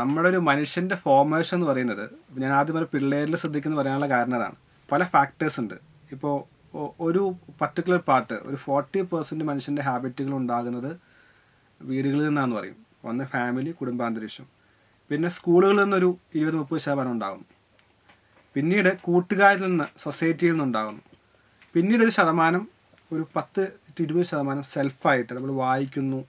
നമ്മുടെ ഒരു മനുഷ്യൻ്റെ ഫോർമേഷൻ എന്ന് പറയുന്നത്, ഞാൻ ആദ്യം ഒരു പിള്ളേരിൽ ശ്രദ്ധിക്കുന്ന പറയാനുള്ള കാരണം അതാണ്. പല ഫാക്ടേഴ്സ് ഉണ്ട്. ഇപ്പോൾ ഒരു പർട്ടിക്കുലർ പാർട്ട്, ഒരു 40% മനുഷ്യൻ്റെ ഹാബിറ്റുകൾ ഉണ്ടാകുന്നത് വീടുകളിൽ നിന്നാണെന്ന് പറയും. ഒന്ന് ഫാമിലി, കുടുംബാന്തരീക്ഷം. പിന്നെ സ്കൂളുകളിൽ നിന്നൊരു 20-30% ഉണ്ടാകുന്നു. പിന്നീട് കൂട്ടുകാരിൽ നിന്ന്, സൊസൈറ്റിയിൽ നിന്നുണ്ടാകുന്നു. പിന്നീട് ഒരു ശതമാനം, ഒരു 10-20% സെൽഫായിട്ട് നമ്മൾ വായിക്കുന്നു,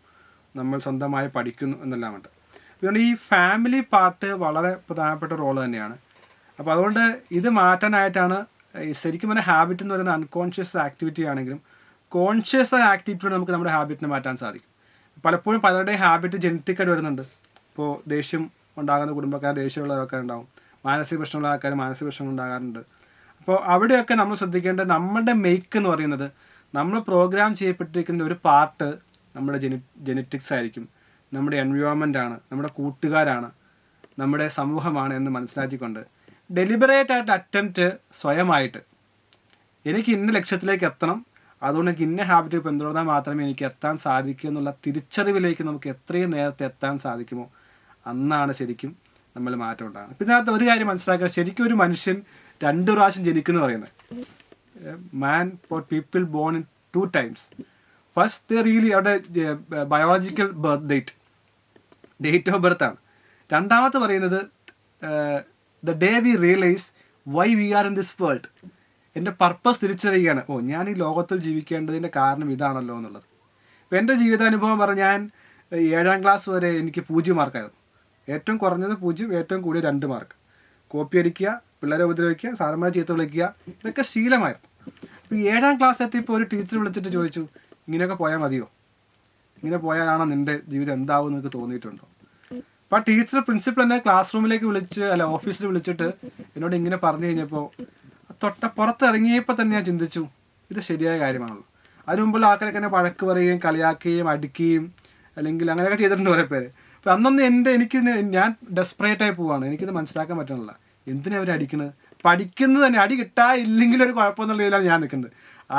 നമ്മൾ സ്വന്തമായി പഠിക്കുന്നു എന്നെല്ലാം ഉണ്ട്. അതുകൊണ്ട് ഈ ഫാമിലി പാർട്ട് വളരെ പ്രധാനപ്പെട്ട റോൾ തന്നെയാണ്. അപ്പോൾ അതുകൊണ്ട് ഇത് മാറ്റാനായിട്ടാണ് ശരിക്കും പറഞ്ഞാൽ ഹാബിറ്റ് എന്ന് പറയുന്നത് അൺകോൺഷ്യസ് ആക്ടിവിറ്റി ആണെങ്കിലും കോൺഷ്യസ് ആക്ടിവിറ്റിയോടെ നമുക്ക് നമ്മുടെ ഹാബിറ്റിനെ മാറ്റാൻ സാധിക്കും. പലപ്പോഴും പലരുടെയും ഹാബിറ്റ് ജനറ്റിക്കായിട്ട് വരുന്നുണ്ട്. ഇപ്പോൾ ദേഷ്യം ഉണ്ടാകുന്ന കുടുംബക്കാർ ദേഷ്യമുള്ള ആൾക്കാരുണ്ടാവും, മാനസിക പ്രശ്നമുള്ള ആൾക്കാർ മാനസിക പ്രശ്നങ്ങൾ ഉണ്ടാകാറുണ്ട്. അപ്പോൾ അവിടെയൊക്കെ നമ്മൾ ശ്രദ്ധിക്കേണ്ടത് നമ്മുടെ മേക്ക് എന്ന് പറയുന്നത്, നമ്മൾ പ്രോഗ്രാം ചെയ്യപ്പെട്ടിരിക്കുന്ന ഒരു പാർട്ട് നമ്മുടെ ജെനറ്റിക്സ് ആയിരിക്കും, നമ്മുടെ എൻവയോൺമെൻ്റ് ആണ്, നമ്മുടെ കൂട്ടുകാരാണ്, നമ്മുടെ സമൂഹമാണ് എന്ന് മനസ്സിലാക്കിക്കൊണ്ട് ഡെലിബറേറ്റ് ആയിട്ട് അറ്റംപ്റ്റ് സ്വയമായിട്ട് എനിക്ക് ഇന്ന ലക്ഷ്യത്തിലേക്ക് എത്തണം, അതുകൊണ്ട് എനിക്ക് ഇന്ന ഹാബിറ്റ് പിന്തുടർന്നാൽ മാത്രമേ എനിക്ക് എത്താൻ സാധിക്കൂ എന്നുള്ള തിരിച്ചറിവിലേക്ക് നമുക്ക് എത്രയും നേരത്തെ എത്താൻ സാധിക്കുമോ അന്നാണ് ശരിക്കും നമ്മൾ മാറ്റം ഉണ്ടാകുന്നത്. പിന്നെ അതിനകത്ത് ഒരു കാര്യം മനസ്സിലാക്കുക, ശരിക്കും ഒരു മനുഷ്യൻ 2 പ്രാവശ്യം ജനിക്കുന്നു പറയുന്നത്. Man for people born in 2 times. First the really അവിടെ biological birth date of birth ആണ്. രണ്ടാമത്തെ പറയുന്നത് the day we realise why we are in this world. എൻ്റെ പർപ്പസ് തിരിച്ചറിയുകയാണ്, ഞാൻ ഈ ലോകത്തിൽ ജീവിക്കേണ്ടതിൻ്റെ കാരണം ഇതാണല്ലോ എന്നുള്ളത്. അപ്പോൾ എൻ്റെ ജീവിതാനുഭവം പറഞ്ഞാൽ ഞാൻ 7ാം ക്ലാസ് വരെ എനിക്ക് 0 മാർക്കായിരുന്നു. ഏറ്റവും കുറഞ്ഞത് 0, ഏറ്റവും കൂടിയ 2 മാർക്ക്. കോപ്പി അടിക്കുക, പിള്ളേരെ ഉപദ്രവിക്കുക, സാറന്മാരെ ചീത്ത വിളിക്കുക, ഇതൊക്കെ ശീലമായിരുന്നു. അപ്പോൾ 7ാം ക്ലാസ് എത്തിയപ്പോൾ ഒരു ടീച്ചർ വിളിച്ചിട്ട് ചോദിച്ചു, ഇങ്ങനെയൊക്കെ പോയാൽ മതിയോ? ഇങ്ങനെ പോയാലാണോ നിൻ്റെ ജീവിതം എന്താവും എന്നൊക്കെ തോന്നിയിട്ടുണ്ടോ? അപ്പോൾ ആ ടീച്ചർ പ്രിൻസിപ്പൽ എന്നെ ക്ലാസ് റൂമിലേക്ക് ഓഫീസിൽ വിളിച്ചിട്ട് എന്നോട് ഇങ്ങനെ പറഞ്ഞു കഴിഞ്ഞപ്പോൾ പുറത്തിറങ്ങിയപ്പോൾ തന്നെ ഞാൻ ചിന്തിച്ചു, ഇത് ശരിയായ കാര്യമാണല്ലോ. അതിന് മുമ്പുള്ള ആൾക്കാരൊക്കെ എന്നെ വഴക്ക് പറയുകയും കളിയാക്കുകയും അടിക്കുകയും അല്ലെങ്കിൽ അങ്ങനെയൊക്കെ ചെയ്തിട്ടുണ്ട് കുറേ പേര്. അപ്പോൾ അന്നൊന്നും ഞാൻ ഡെസ്പറേറ്റായി പോവാണ്, എനിക്കിത് മനസ്സിലാക്കാൻ പറ്റണില്ല. എന്തിനാ അവർ അടിക്കുന്നത്? പഠിക്കുന്നത് തന്നെ അടി കിട്ടാനില്ലെങ്കിൽ ഒരു കുഴപ്പമെന്നുള്ള രീതിയിലാണ് ഞാൻ നിൽക്കുന്നത്.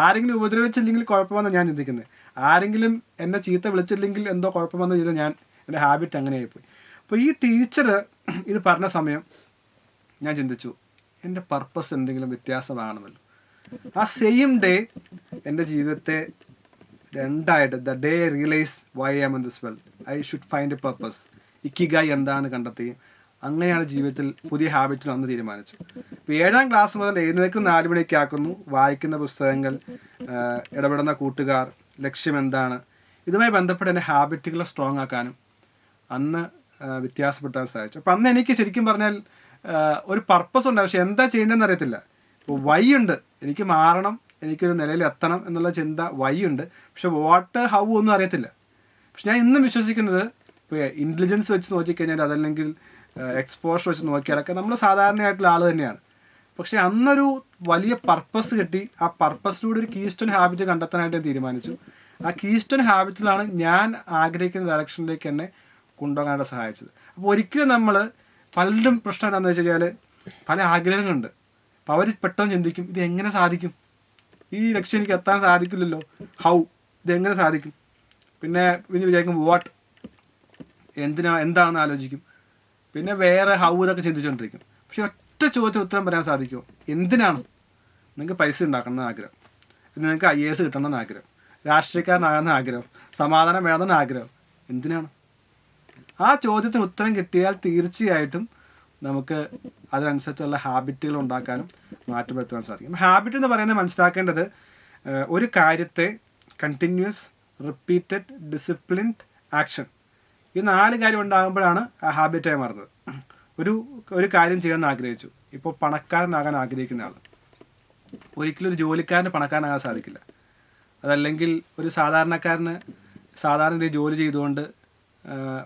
ആരെങ്കിലും ഉപദ്രവിച്ചില്ലെങ്കിൽ കുഴപ്പമെന്നാണ് ഞാൻ ചിന്തിക്കുന്നത്. ആരെങ്കിലും എന്നെ ചീത്ത വിളിച്ചില്ലെങ്കിൽ എന്തോ കുഴപ്പമെന്ന രീതിയിൽ എൻ്റെ ഹാബിറ്റ് അങ്ങനെയായിപ്പോയി. അപ്പോൾ ഈ ടീച്ചർ ഇത് പറഞ്ഞ സമയം ഞാൻ ചിന്തിച്ചു, എൻ്റെ പർപ്പസ് എന്തെങ്കിലും വ്യത്യാസമാണെന്നല്ലോ. ആ സെയിം ഡേ എൻ്റെ ജീവിതത്തെ 2ആയിട്ട്, the day realise why am in this world, I should find a purpose, ikigai എന്താണെന്ന് കണ്ടെത്തുകയും അങ്ങനെയാണ് ജീവിതത്തിൽ പുതിയ ഹാബിറ്റിൽ വന്ന് തീരുമാനിച്ചു. ഇപ്പോൾ 7ാം ക്ലാസ് മുതൽ എഴുന്നേൽക്കുന്ന 4 മണിക്ക് ആക്കുന്നു, വായിക്കുന്ന പുസ്തകങ്ങൾ, ഇടപെടുന്ന കൂട്ടുകാർ, ലക്ഷ്യം എന്താണ്, ഇതുമായി ബന്ധപ്പെട്ട് എൻ്റെ ഹാബിറ്റുകളെ സ്ട്രോങ് ആക്കാനും അന്ന് വ്യത്യാസപ്പെടുത്താൻ സാധിച്ചു. അപ്പം അന്ന് എനിക്ക് ശരിക്കും പറഞ്ഞാൽ ഒരു പർപ്പസ് ഉണ്ട്, പക്ഷെ എന്താ ചെയ്യേണ്ടതെന്ന് അറിയത്തില്ല. ഇപ്പോൾ വൈ ഉണ്ട്, എനിക്ക് മാറണം, എനിക്കൊരു നിലയിൽ എത്തണം എന്നുള്ള ചിന്ത വൈ ഉണ്ട്, പക്ഷെ വാട്ട് ഹൗ ഒന്നും അറിയത്തില്ല. പക്ഷെ ഞാൻ ഇന്നും വിശ്വസിക്കുന്നത്, ഇപ്പോൾ ഇൻ്റലിജൻസ് വെച്ച് നോക്കിക്കഴിഞ്ഞാൽ അതല്ലെങ്കിൽ എക്സ്പോഷർ വെച്ച് നോക്കിയാലൊക്കെ നമ്മൾ സാധാരണയായിട്ടുള്ള ആൾ തന്നെയാണ്. പക്ഷെ അന്നൊരു വലിയ പർപ്പസ് കിട്ടി. ആ പർപ്പസിലൂടെ ഒരു കീസ്റ്റോൺ ഹാബിറ്റ് കണ്ടെത്താനായിട്ട് ഞാൻ തീരുമാനിച്ചു. ആ കീസ്റ്റോൺ ഹാബിറ്റിലാണ് ഞാൻ ആഗ്രഹിക്കുന്ന ഡയറക്ഷനിലേക്ക് എന്നെ കൊണ്ടുപോകാനായിട്ട് സഹായിച്ചത്. അപ്പോൾ ഒരിക്കലും നമ്മൾ പലരും പ്രശ്നം എന്താണെന്ന് വെച്ച് കഴിഞ്ഞാൽ പല ആഗ്രഹങ്ങളുണ്ട്. അപ്പോൾ അവർ പെട്ടെന്ന് ചിന്തിക്കും, ഇത് എങ്ങനെ സാധിക്കും, ഈ ലക്ഷ്യം എനിക്ക് എത്താൻ സാധിക്കില്ലല്ലോ, ഹൗ, ഇതെങ്ങനെ സാധിക്കും, പിന്നെ വിചാരിക്കും വാട്ട്, എന്താണെന്ന് ആലോചിക്കും, പിന്നെ വേറെ ഹൗ ഇതൊക്കെ ചിന്തിച്ചുകൊണ്ടിരിക്കും. പക്ഷെ ഒറ്റ ചോദ്യത്തിന് ഉത്തരം പറയാൻ സാധിക്കുമോ? എന്തിനാണ്? നിങ്ങൾക്ക് പൈസ ഉണ്ടാക്കണം ആഗ്രഹം, നിങ്ങൾക്ക് IAS കിട്ടണമെന്ന് ആഗ്രഹം, രാഷ്ട്രീയക്കാരനാകുന്ന ആഗ്രഹം, സമാധാനം വേണമെന്ന് ആഗ്രഹം, എന്തിനാണ്? ആ ചോദ്യത്തിന് ഉത്തരം കിട്ടിയാൽ തീർച്ചയായിട്ടും നമുക്ക് അതിനനുസരിച്ചുള്ള ഹാബിറ്റുകൾ ഉണ്ടാക്കാനും മാറ്റം വരുത്താൻ സാധിക്കും. ഹാബിറ്റ് എന്ന് പറയുന്നത് മനസ്സിലാക്കേണ്ടത് ഒരു കാര്യത്തെ കണ്ടിന്യൂസ്, റിപ്പീറ്റഡ്, ഡിസിപ്ലിൻഡ് ആക്ഷൻ, ഈ 4 കാര്യം ഉണ്ടാകുമ്പോഴാണ് ആ ഹാബിറ്റായി മാറുന്നത്. ഒരു കാര്യം ചെയ്യാൻ ആഗ്രഹിച്ചു, ഇപ്പോൾ പണക്കാരനാകാൻ ആഗ്രഹിക്കുന്ന ആൾ ഒരിക്കലും ഒരു ജോലിക്കാരന് പണക്കാരനാകാൻ സാധിക്കില്ല. അതല്ലെങ്കിൽ ഒരു സാധാരണക്കാരന് സാധാരണ രീതിയിൽ ജോലി ചെയ്തുകൊണ്ട്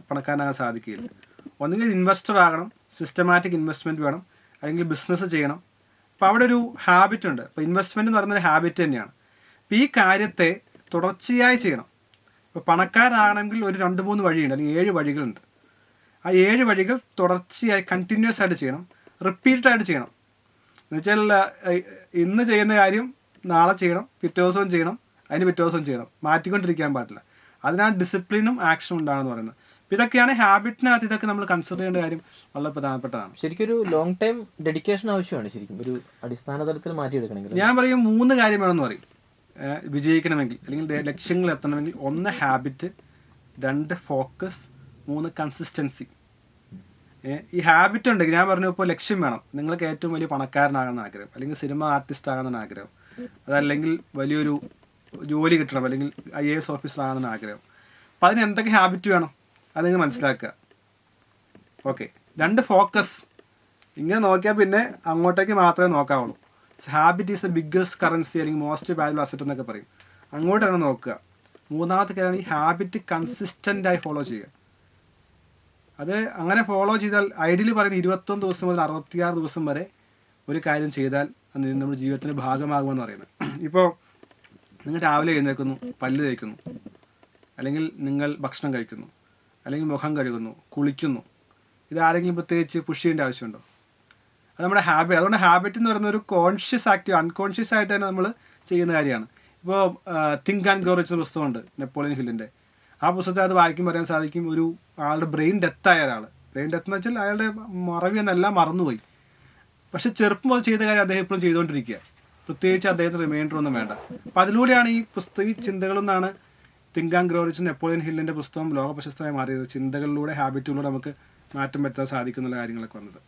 പണക്കാരനാകാൻ സാധിക്കില്ല. ഒന്നുകിൽ ഇൻവെസ്റ്റർ ആകണം, സിസ്റ്റമാറ്റിക് ഇൻവെസ്റ്റ്മെൻറ്റ് വേണം, അല്ലെങ്കിൽ ബിസിനസ് ചെയ്യണം. അപ്പോൾ അവിടെ ഒരു ഹാബിറ്റ് ഉണ്ട്. അപ്പോൾ ഇൻവെസ്റ്റ്മെൻറ്റ് എന്ന് പറയുന്നൊരു ഹാബിറ്റ് തന്നെയാണ്. അപ്പോൾ ഈ കാര്യത്തെ തുടർച്ചയായി ചെയ്യണം. ഇപ്പോൾ പണക്കാരാണെങ്കിൽ ഒരു 2-3 വഴിയുണ്ട്, അല്ലെങ്കിൽ 7 വഴികളുണ്ട്. ആ 7 വഴികൾ തുടർച്ചയായി കണ്ടിന്യൂസ് ആയിട്ട് ചെയ്യണം, റിപ്പീറ്റഡായിട്ട് ചെയ്യണം. എന്നുവെച്ചാൽ ഇന്ന് ചെയ്യുന്ന കാര്യം നാളെ ചെയ്യണം, പിറ്റേ ദിവസവും ചെയ്യണം, അതിന് പിറ്റേ ദിവസവും ചെയ്യണം, മാറ്റിക്കൊണ്ടിരിക്കാൻ പാടില്ല. അതിനാണ് ഡിസിപ്ലിനും ആക്ഷനും ഉണ്ടാകുമെന്ന് പറയുന്നത്. ഇതൊക്കെയാണ് ഹാബിറ്റിനകത്ത് ഇതൊക്കെ നമ്മൾ കൺസിഡർ ചെയ്യേണ്ട കാര്യം വളരെ പ്രധാനപ്പെട്ടതാണ്. ശരിക്കും ഒരു ലോങ് ടൈം ഡെഡിക്കേഷൻ ആവശ്യമാണ് ശരിക്കും ഒരു അടിസ്ഥാന തലത്തിൽ മാറ്റിയെടുക്കണമെങ്കിൽ. ഞാൻ പറയും 3 കാര്യം വേണമെന്ന് പറയും വിജയിക്കണമെങ്കിൽ, അല്ലെങ്കിൽ ലക്ഷ്യങ്ങൾ എത്തണമെങ്കിൽ. 1 ഹാബിറ്റ്, 2 ഫോക്കസ്, 3 കൺസിസ്റ്റൻസി. ഈ ഹാബിറ്റ് ഉണ്ടെങ്കിൽ ഞാൻ പറഞ്ഞു ഇപ്പോൾ ലക്ഷ്യം വേണം. നിങ്ങൾക്ക് ഏറ്റവും വലിയ പണക്കാരനാകാൻ ആഗ്രഹം, അല്ലെങ്കിൽ സിനിമ ആർട്ടിസ്റ്റ് ആകാൻ ആഗ്രഹം, അതല്ലെങ്കിൽ വലിയൊരു ജോലി കിട്ടണം, അല്ലെങ്കിൽ IAS ഓഫീസർ ആകാൻ ആഗ്രഹം. അപ്പം അതിന് എന്തൊക്കെ ഹാബിറ്റ് വേണം അത് നിങ്ങൾ മനസ്സിലാക്കുക. ഓക്കെ. 2 ഫോക്കസ്. ഇങ്ങനെ നോക്കിയാൽ പിന്നെ അങ്ങോട്ടേക്ക് മാത്രമേ നോക്കാവുള്ളൂ. Habit is the biggest currency, അല്ലെങ്കിൽ മോസ്റ്റ് വാല്യബിൾ അസറ്റ് എന്നൊക്കെ പറയും. അങ്ങോട്ട് തന്നെ നോക്കുക. 3ാമത്തെ കാര്യമാണ് ഈ ഹാബിറ്റ് കൺസിസ്റ്റൻ്റായി ഫോളോ ചെയ്യുക. അത് അങ്ങനെ ഫോളോ ചെയ്താൽ ഐഡിയലി പറയുന്നത് 21 ദിവസം മുതൽ 66 ദിവസം വരെ ഒരു കാര്യം ചെയ്താൽ അത് നമ്മുടെ ജീവിതത്തിൻ്റെ ഭാഗമാകുമെന്ന് പറയുന്നത്. ഇപ്പോൾ നിങ്ങൾ രാവിലെ എഴുന്നേൽക്കുന്നു, പല്ല് തേക്കുന്നു, അല്ലെങ്കിൽ നിങ്ങൾ ഭക്ഷണം കഴിക്കുന്നു, അല്ലെങ്കിൽ മുഖം കഴുകുന്നു, കുളിക്കുന്നു. ഇതാരെങ്കിലും പ്രത്യേകിച്ച് പുഷ് ചെയ്യേണ്ട ആവശ്യമുണ്ടോ? അത് നമ്മുടെ ഹാബിറ്റ്. അതുകൊണ്ട് ഹാബിറ്റ് എന്ന് പറയുന്ന ഒരു കോൺഷ്യസ് ആക്റ്റീവ്, അൺകോൺഷ്യസ് ആയിട്ട് തന്നെ നമ്മൾ ചെയ്യുന്ന കാര്യമാണ്. ഇപ്പോൾ തിങ്ക് ആൻഡ് ഗ്രോ റിച്ച് എന്ന പുസ്തകമുണ്ട് നെപ്പോളിയൻ ഹില്ലിൻ്റെ. ആ പുസ്തകത്തെ അത് വായിക്കുമ്പോൾ പറയാൻ സാധിക്കും, ഒരു ആളുടെ ബ്രെയിൻ ഡെത്തായ ഒരാൾ, ബ്രെയിൻ ഡെത്ത് എന്ന് വെച്ചാൽ അയാളുടെ മറവി എന്നെല്ലാം മറന്നുപോയി. പക്ഷെ ചെറുപ്പം മുതൽ ചെയ്ത കാര്യം അദ്ദേഹം ഇപ്പോഴും ചെയ്തുകൊണ്ടിരിക്കുക. പ്രത്യേകിച്ച് അദ്ദേഹത്തിന് റിമൈൻഡർ ഒന്നും വേണ്ട. അപ്പം അതിലൂടെയാണ് ഈ ചിന്തകളെന്നാണ് think and grow rich Napoleon ഹില്ലിൻ്റെ പുസ്തകം ലോക പ്രശസ്തമായി മാറിയത്. ചിന്തകളിലൂടെ, ഹാബിറ്റുകളിലൂടെ നമുക്ക് മാറ്റം വരുത്താൻ സാധിക്കുന്നുള്ള കാര്യങ്ങളൊക്കെ വന്നത്.